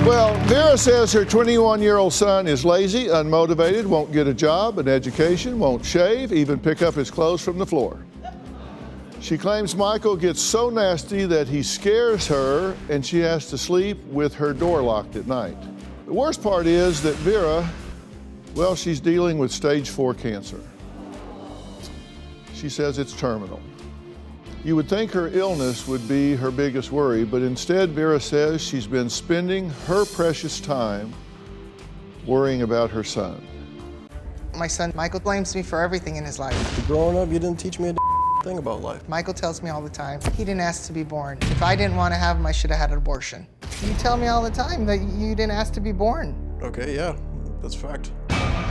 Well, Vera says her 21-year-old son is lazy, unmotivated, won't get a job, an education, won't shave, even pick up his clothes from the floor. She claims Michael gets so nasty that he scares her and she has to sleep with her door locked at night. The worst part is that Vera, well, she's dealing with stage 4 cancer. She says it's terminal. You would think her illness would be her biggest worry, but instead Vera says she's been spending her precious time worrying about her son. My son Michael blames me for everything in his life. Growing up, you didn't teach me a thing about life. Michael tells me all the time, he didn't ask to be born. If I didn't want to have him, I should have had an abortion. You tell me all the time that you didn't ask to be born. Okay, yeah, that's fact.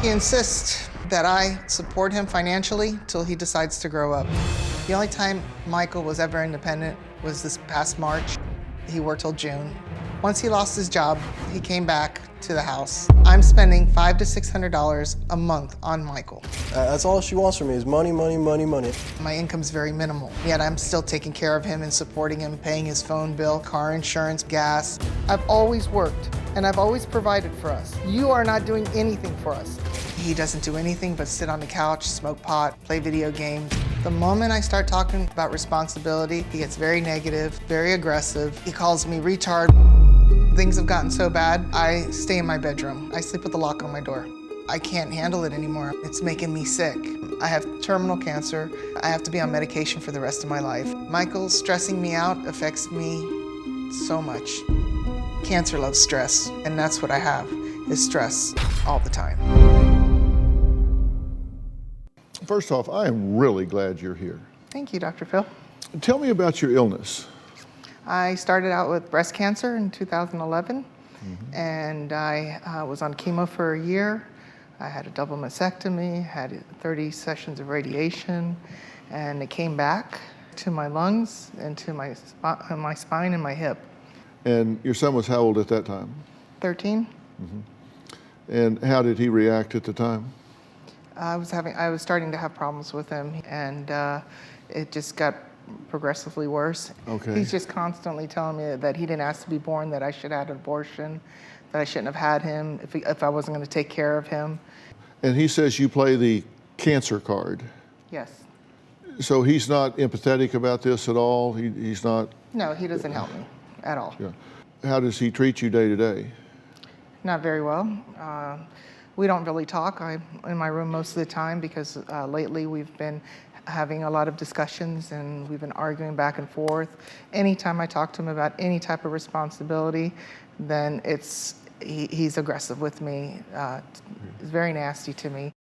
He insists that I support him financially till he decides to grow up. The only time Michael was ever independent was this past March. He worked till June. Once he lost his job, he came back to the house. I'm spending $500 to $600 a month on Michael. That's all she wants from me is money, money, money, money. My income's very minimal, yet I'm still taking care of him and supporting him, paying his phone bill, car insurance, gas. I've always worked, and I've always provided for us. You are not doing anything for us. He doesn't do anything but sit on the couch, smoke pot, play video games. The moment I start talking about responsibility, he gets very negative, very aggressive. He calls me retard. Things have gotten so bad, I stay in my bedroom. I sleep with the lock on my door. I can't handle it anymore. It's making me sick. I have terminal cancer. I have to be on medication for the rest of my life. Michael stressing me out affects me so much. Cancer loves stress, and that's what I have, is stress all the time. First off, I am really glad you're here. Thank you, Dr. Phil. Tell me about your illness. I started out with breast cancer in 2011, and I was on chemo for a year. I had a double mastectomy, had 30 sessions of radiation, and it came back to my lungs and to my spine and my hip. And your son was how old at that time? 13. And how did he react at the time? I was starting to have problems with him, and it just got progressively worse. Okay. He's just constantly telling me that he didn't ask to be born, that I should have had an abortion, that I shouldn't have had him if I wasn't going to take care of him. And he says you play the cancer card. Yes. So he's not empathetic about this at all? He's not? No, he doesn't help me at all. Yeah. How does he treat you day to day? Not very well. We don't really talk. I'm in my room most of the time because lately we've been having a lot of discussions and we've been arguing back and forth. Anytime I talk to him about any type of responsibility, then he's aggressive with me. It's very nasty to me.